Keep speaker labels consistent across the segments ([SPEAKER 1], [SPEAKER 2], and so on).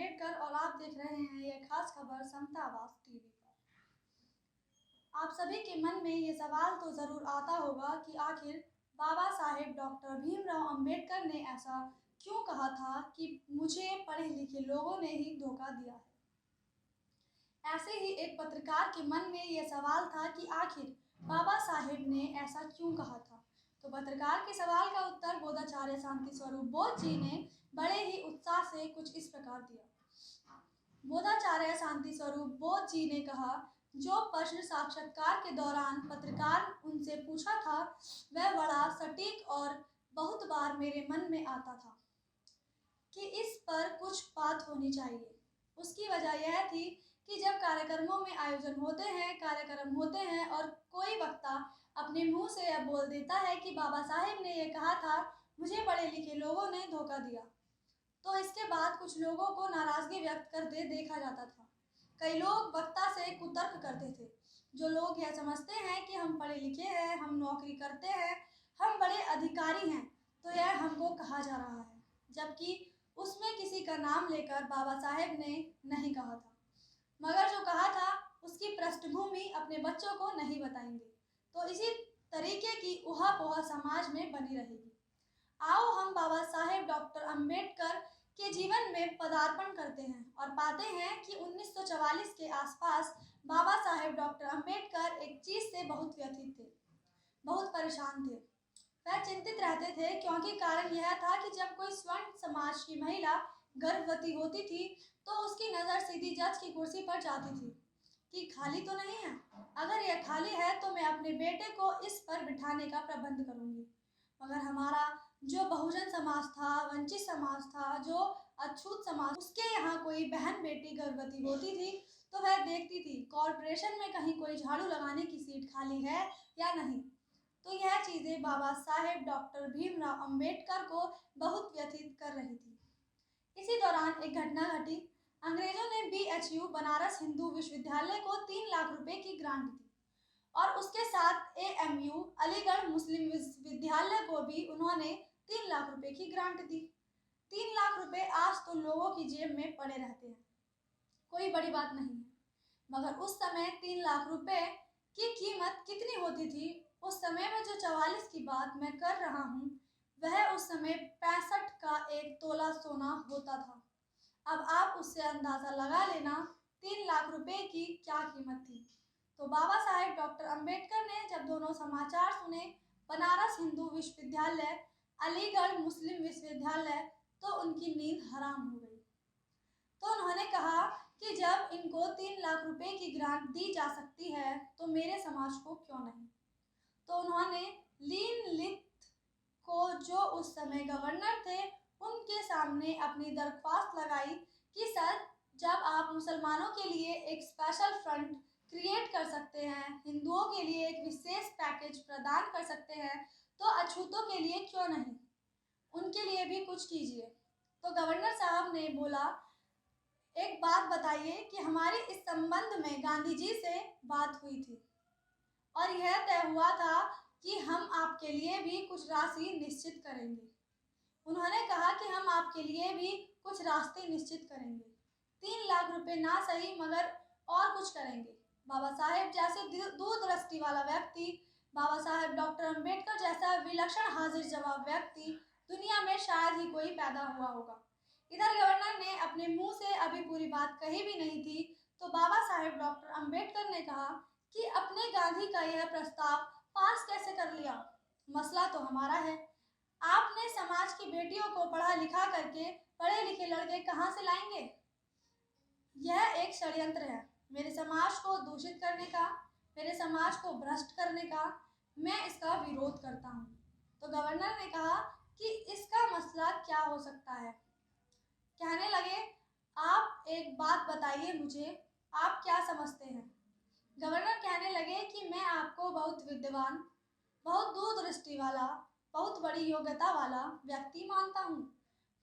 [SPEAKER 1] अम्बेडकर और आप देख रहे हैं यह खास खबर समता आवाज टीवी पर। आप सभी के मन में ये सवाल तो ज़रूर आता होगा कि आखिर बाबा साहेब डॉक्टर भीमराव अम्बेडकर ने ऐसा क्यों कहा था कि मुझे पढ़े लिखे लोगों ने ही धोखा दिया है। ऐसे ही एक पत्रकार के मन में यह सवाल था कि आखिर बाबा साहेब ने ऐसा क्यों कहा था। तो पत्रकार के सवाल का उत्तर बोधाचार्य शांति स्वरूप बोध जी ने बड़े ही उत्साह से कुछ इस प्रकार दिया। बोधाचार्य शांति स्वरूप बोध जी ने कहा, जो प्रश्न साक्षात्कार के दौरान पत्रकार उनसे पूछा था वह बड़ा सटीक और बहुत बार मेरे मन में आता था कि इस पर कुछ बात होनी चाहिए। उसकी वजह यह थी कि जब कार्यक्रम होते हैं और कोई वक्ता अपने मुंह से यह बोल देता है कि बाबा साहेब ने यह कहा था, मुझे पढ़े लिखे लोगों ने धोखा दिया, तो इसके बाद कुछ लोगों को नाराजगी व्यक्त करते देखा जाता था। कई लोग वक्ता से कुतर्क करते थे। जो लोग यह समझते हैं कि हम पढ़े लिखे हैं, हम नौकरी करते हैं, हम बड़े अधिकारी हैं, तो यह हमको कहा जा रहा है, जबकि उसमें किसी का नाम लेकर बाबा साहेब ने नहीं कहा था, मगर जो कहा था उसकी पृष्ठभूमि अपने बच्चों को नहीं बताएंगे, तो इसी तरीके की उहापोह समाज में बनी रहेगी। आओ हम बाबा साहेब डॉक्टर अम्बेडकर के जीवन में पदार्पण करते हैं और पाते हैं कि 1944 के आसपास बाबा साहेब डॉक्टर अम्बेडकर एक चीज़ से बहुत व्यथित थे, बहुत परेशान थे। वह चिंतित रहते थे क्योंकि कारण यह था कि जब कोई स्वर्ण समाज की महिला गर्भवती होती थी तो उसकी नज़र सीधी जज की कुर्सी पर जाती थी कि खाली तो नहीं है, अगर यह खाली है तो मैं अपने बेटे को इस पर बिठाने का प्रबंध करूंगी। मगर हमारा जो बहुजन समाज था, वंचित समाज था, जो अछूत समाज, उसके यहाँ कोई बहन बेटी गर्भवती होती थी तो वह देखती थी कॉरपोरेशन में कहीं कोई झाड़ू लगाने की सीट खाली है या नहीं। तो यह चीज़ें बाबा साहेब डॉक्टर भीमराव अम्बेडकर को बहुत व्यथित कर रही थी। इसी दौरान एक घटना घटी। अंग्रेजों ने BHU बनारस हिंदू विश्वविद्यालय को 3 लाख रुपए की ग्रांट दी और उसके साथ AMU अलीगढ़ मुस्लिम विश्वविद्यालय को भी उन्होंने 3 लाख रुपए की ग्रांट दी। 3 लाख रुपए आज तो लोगों की जेब में पड़े रहते हैं, कोई बड़ी बात नहीं है, मगर उस समय 3 लाख रुपए की कीमत कितनी होती थी। उस समय में जो 44 की बात मैं कर रहा हूँ वह उस समय 65 का एक तोला सोना होता था। अब आप उससे अंदाज़ा लगा लेना 3 लाख रुपए की क्या कीमत थी। तो बाबा साहेब डॉक्टर अम्बेडकर ने जब दोनों समाचार सुने, बनारस हिंदू विश्वविद्यालय, अलीगढ़ मुस्लिम विश्वविद्यालय, तो उनकी नींद हराम हो गई। तो उन्होंने कहा कि जब इनको 3 लाख रुपए की ग्रांट दी जा सकती है तो मेरे समाज को क्यों नहीं। तो उन्होंने लीन लिथ को, जो उस समय गवर्नर थे, उनके सामने अपनी दरख्वास्त लगाई कि सर, जब आप मुसलमानों के लिए एक स्पेशल फ्रंट क्रिएट कर सकते हैं, हिंदुओं के लिए एक विशेष पैकेज प्रदान कर सकते हैं, तो अछूतों के लिए क्यों नहीं, उनके लिए भी कुछ कीजिए। तो गवर्नर साहब ने बोला, एक बात बताइए कि हमारी इस संबंध में गांधी जी से बात हुई थी और यह तय हुआ था कि हम आपके लिए भी कुछ राशि निश्चित करेंगे। उन्होंने कहा कि हम आपके लिए भी कुछ रास्ते निश्चित करेंगे, 3 लाख रुपए ना सही मगर और कुछ करेंगे। बाबा साहेब जैसे दूरदृष्टि वाला व्यक्ति, बाबा साहेब डॉक्टर अम्बेडकर जैसा विलक्षण हाजिर जवाब व्यक्ति दुनिया में शायद ही कोई पैदा हुआ होगा। इधर गवर्नर ने अपने मुंह से अभी पूरी बात कही भी नहीं थी तो बाबा साहेब डॉक्टर अम्बेडकर ने कहा कि अपने गांधी का यह प्रस्ताव पास कैसे कर लिया, मसला तो हमारा है। आपने समाज की बेटियों को पढ़ा लिखा करके पढ़े लिखे लड़के कहाँ से लाएंगे। यह एक षड्यंत्र है मेरे समाज को दूषित करने का, मेरे समाज को भ्रष्ट करने का। मैं इसका विरोध करता हूँ। तो गवर्नर ने कहा कि इसका मसला क्या हो सकता है। कहने लगे, आप एक बात बताइए मुझे, आप क्या समझते हैं। गवर्नर कहने लगे कि मैं आपको बहुत विद्वान, बहुत दूरदृष्टि वाला, बहुत बड़ी योग्यता वाला व्यक्ति मानता हूँ।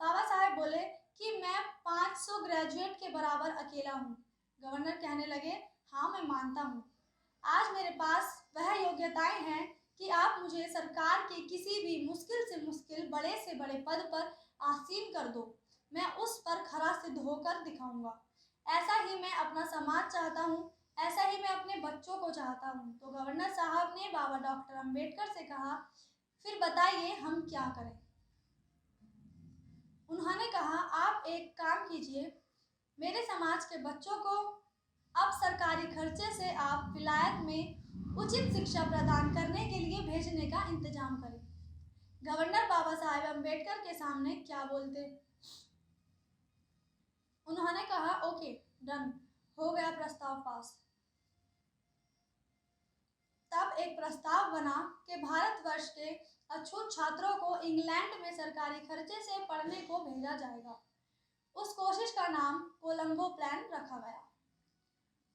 [SPEAKER 1] बाबा साहेब बोले कि मैं 500 ग्रेजुएट के बराबर अकेला हूँ। गवर्नर कहने लगे, हाँ मैं मानता हूँ, आज मेरे पास वह योग्यताएं हैं कि आप मुझे सरकार के किसी भी मुश्किल से मुश्किल, बड़े से बड़े पद पर आसीन कर दो। मैं उस पर खरा सिद्ध होकर दिखाऊंगा। ऐसा ही मैं अपना समाज चाहता हूँ, ऐसा ही मैं अपने बच्चों को चाहता हूँ। तो गवर्नर साहब ने बाबा डॉक्टर अंबेडकर से कहा, फिर बताइए हम क्या करें। उन्होंने कहा, आप एक काम कीजिए, मेरे समाज के बच्चों को अब सरकारी खर्चे से आप विलायत में उचित शिक्षा प्रदान करने के लिए भेजने का इंतजाम करें। गवर्नर बाबा साहेब अंबेडकर के सामने क्या बोलते। उन्होंने कहा, ओके डन, हो गया प्रस्ताव पास। तब एक प्रस्ताव बना कि भारतवर्ष के अछूत छात्रों को इंग्लैंड में सरकारी खर्चे से पढ़ने को भेजा जाएगा। उस कोशिश का नाम कोलंबो प्लान रखा गया।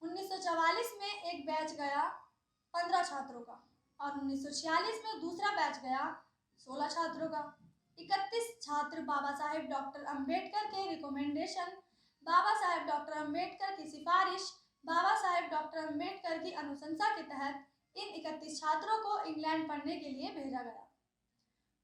[SPEAKER 1] 1944 में एक बैच गया 15 छात्रों का और 1946 में दूसरा बैच गया 16 छात्रों का। 31 छात्र बाबा साहेब डॉक्टर अंबेडकर के रिकमेंडेशन, बाबा साहेब डॉक्टर अंबेडकर की सिफारिश, बाबा साहेब डॉक्टर अंबेडकर की अनुशंसा के तहत इन 31 छात्रों को इंग्लैंड पढ़ने के लिए भेजा गया।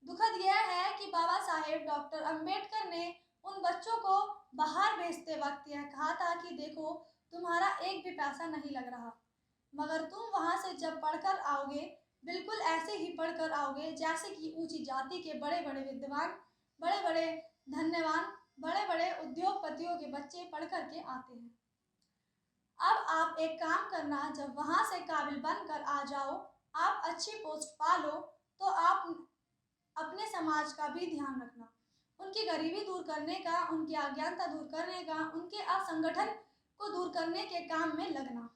[SPEAKER 1] दुखद यह है कि बाबा साहेब डॉक्टर अंबेडकर ने उन बच्चों को बाहर भेजते वक्त यह कहा था कि देखो, तुम्हारा एक भी पैसा नहीं लग रहा, मगर तुम वहां से जब पढ़कर आओगे बिल्कुल ऐसे ही पढ़कर आओगे जैसे कि ऊंची जाति के बड़े बड़े विद्वान, बड़े बड़े धन्यवान, बड़े बड़े उद्योगपतियों के बच्चे पढ़ कर के आते हैं। अब आप एक काम करना, जब वहां से काबिल बनकर आ जाओ, आप अच्छी पोस्ट पा लो, तो आप अपने समाज का भी ध्यान रखना, उनकी गरीबी दूर करने का, उनकी अज्ञानता दूर करने का, उनके असंगठन को दूर करने के काम में लगना।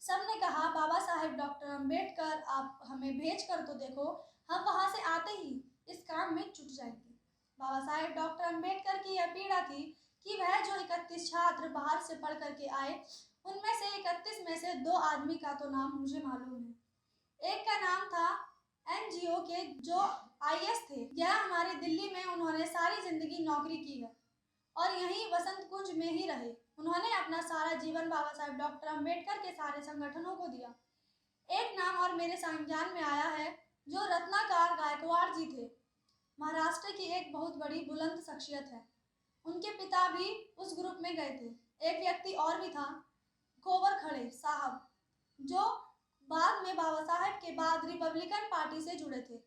[SPEAKER 1] सबने कहा, बाबा साहेब डॉक्टर अंबेडकर आप हमें भेज कर तो देखो, हम वहां से आते ही इस काम में जुट जाएंगे। बाबा साहेब डॉक्टर अंबेडकर की यह पीड़ा थी कि वह जो 31 छात्र बाहर से पढ़ करके आए, उनमें से 31 में से 2 आदमी का तो नाम मुझे मालूम है। एक का नाम था एनजीओ के जो आईएएस थे, यह हमारी दिल्ली में उन्होंने सारी जिंदगी नौकरी की है और यहीं वसंत कुंज में ही रहे। उन्होंने अपना सारा जीवन बाबा साहेब डॉक्टर अंबेडकर के सारे संगठनों को दिया। एक नाम और मेरे संज्ञान में आया है, जो रत्नाकर गायकवाड़ जी थे, महाराष्ट्र की एक बहुत बड़ी बुलंद शख्सियत है। उनके पिता भी उस ग्रुप में गए थे। एक व्यक्ति और भी था, गोबर खड़े साहब, जो बाद में बाबा साहेब के बाद रिपब्लिकन पार्टी से जुड़े थे,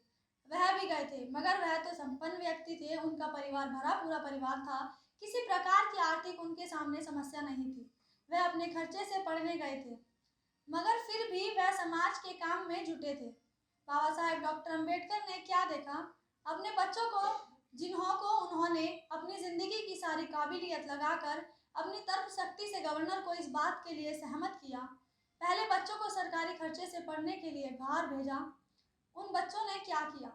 [SPEAKER 1] वह भी गए थे, मगर वह तो संपन्न व्यक्ति थे, उनका परिवार भरा पूरा परिवार था, किसी प्रकार की आर्थिक उनके सामने समस्या नहीं थी, वह अपने खर्चे से पढ़ने गए थे, मगर फिर भी वह समाज के काम में जुटे थे। बाबा साहेब डॉक्टर अंबेडकर ने क्या देखा, अपने बच्चों को, जिन्हों को उन्होंने अपनी जिंदगी की सारी काबिलियत लगाकर अपनी तर्क शक्ति से गवर्नर को इस बात के लिए सहमत किया, पहले बच्चों को सरकारी खर्चे से पढ़ने के लिए बाहर भेजा। उन बच्चों ने क्या किया,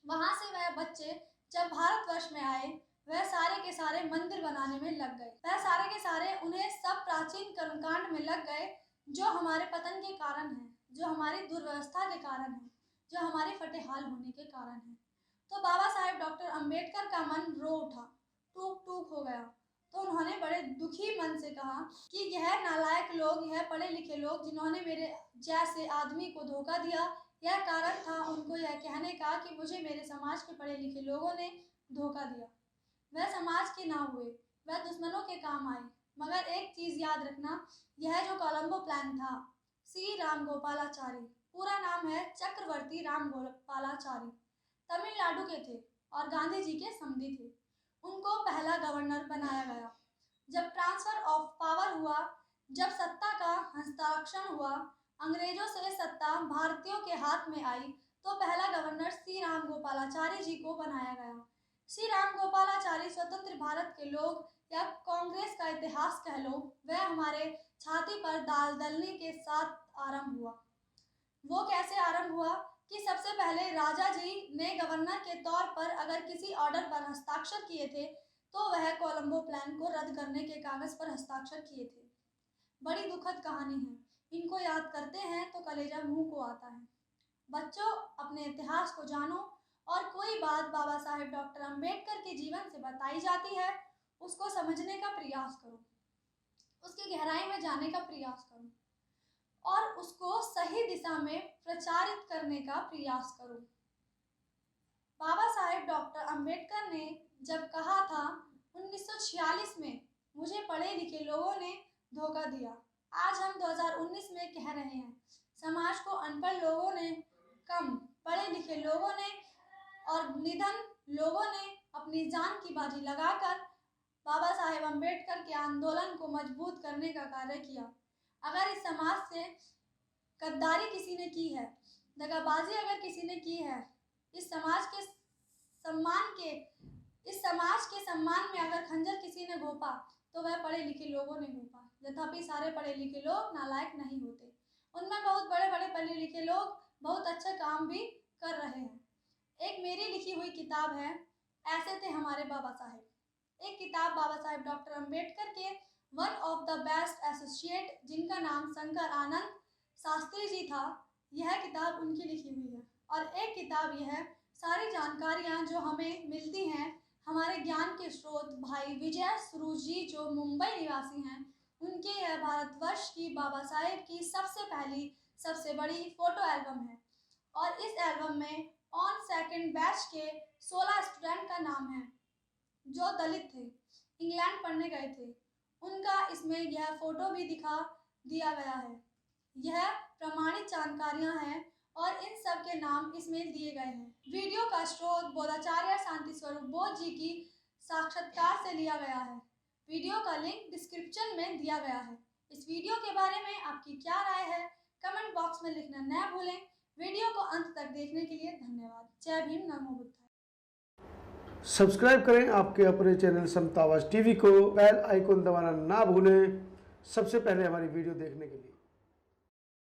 [SPEAKER 1] वहां से वह बच्चे जब भारतवर्ष में आए, वह सारे के सारे मंदिर बनाने में लग गए, वह सारे के सारे उन्हें सब प्राचीन कर्मकांड में लग गए, जो हमारे पतन के कारण है, जो हमारी दुर्व्यवस्था के कारण है, जो हमारे फटेहाल होने के कारण है। तो बाबा साहेब डॉक्टर अंबेडकर का मन रो उठा, टूक टूक हो गया। तो उन्होंने बड़े दुखी मन से कहा कि यह नालायक लोग, यह पढ़े लिखे लोग, जिन्होंने मेरे जैसे आदमी को धोखा दिया, यह कारण था उनको यह कहने का कि मुझे मेरे समाज के पढ़े लिखे लोगों ने धोखा दिया। वह समाज के ना हुए, वह दुश्मनों के काम आए। मगर एक चीज याद रखना, यह जो कोलंबो प्लान था, सी राम गोपालाचारी, पूरा नाम है चक्रवर्ती राम गोपालाचारी, तमिलनाडु के थे और गांधी जी के समधी थे, उनको पहला गवर्नर बनाया गया। जब ट्रांसफर ऑफ पावर हुआ, जब सत्ता का हस्ताक्षर हुआ, अंग्रेजों से सत्ता भारतीयों के हाथ में आई, तो पहला गवर्नर सी राम गोपालाचारी जी को बनाया गया। श्री राम गोपालाचारी स्वतंत्र भारत के लोग या कांग्रेस का इतिहास कह लो, वह हमारे छाती पर दाल दलने के साथ आरंभ हुआ। वो कैसे आरंभ हुआ कि सबसे पहले राजा जी ने गवर्नर के तौर पर अगर किसी ऑर्डर पर हस्ताक्षर किए थे, तो वह कोलंबो प्लान को रद्द करने के कागज पर हस्ताक्षर किए थे। बड़ी दुखद कहानी है, इनको याद करते हैं तो कलेजा मुंह को आता है। बच्चों, अपने इतिहास को जानो और कोई बात बाबा साहेब डॉक्टर अंबेडकर के जीवन से बताई जाती है, उसको समझने का प्रयास करो, उसकी गहराई में जाने का प्रयास करो और उसको सही दिशा में प्रचारित करने का प्रयास करो। बाबा साहेब डॉक्टर अंबेडकर ने जब कहा था 1946 में मुझे पढ़े लिखे लोगों ने धोखा दिया। आज हम 2019 में कह रहे हैं समाज को अनपढ़ लोगों ने, कम पढ़े लिखे लोगों ने और निधन लोगों ने अपनी जान की बाजी लगाकर बाबा साहेब अम्बेडकर के आंदोलन को मजबूत करने का कार्य किया। अगर इस समाज से गद्दारी किसी ने की है, दगाबाजी अगर किसी ने की है, इस समाज के सम्मान में अगर खंजर किसी ने घोंपा तो वह पढ़े लिखे लोगों ने घोंपा। तथापि सारे पढ़े लिखे लोग नालायक नहीं होते, उनमें बहुत बड़े बड़े पढ़े लिखे लोग बहुत अच्छा काम भी कर रहे हैं। एक मेरी लिखी हुई किताब है, ऐसे थे हमारे बाबा साहेब। एक किताब बाबा साहेब डॉक्टर अम्बेडकर के one of the best associate, जिनका नाम शंकर आनंद शास्त्री जी था, यह किताब उनकी लिखी हुई है। और एक किताब यह सारी जानकारियाँ जो हमें मिलती हैं हमारे ज्ञान के स्रोत भाई विजय सुरूज जी जो मुंबई निवासी हैं, उनके यह भारतवर्ष की बाबा साहेब की सबसे पहली सबसे बड़ी फ़ोटो एल्बम है। और इस एल्बम में ऑन सेकंड बैच के 16 स्टूडेंट का नाम है जो दलित थे, इंग्लैंड पढ़ने गए थे। उनका इसमें यह फ़ोटो भी दिखा दिया गया है। यह प्रमाणित जानकारियाँ हैं और इन सब के नाम इसमें दिए गए हैं। वीडियो का स्रोत बोधाचार्य शांति स्वरूप बोध जी की साक्षात्कार से लिया गया है। वीडियो का लिंक डिस्क्रिप्शन में दिया गया है। इस वीडियो के बारे में आपकी क्या राय है कमेंट बॉक्स में लिखना न भूलें। वीडियो को अंत तक देखने के लिए धन्यवाद। जय भीम, नमो बुद्धाय।
[SPEAKER 2] सब्सक्राइब करें आपके अपने चैनल समतावाज टीवी को, बेल आइकन दबाना ना भूलें सबसे पहले हमारी वीडियो देखने के लिए।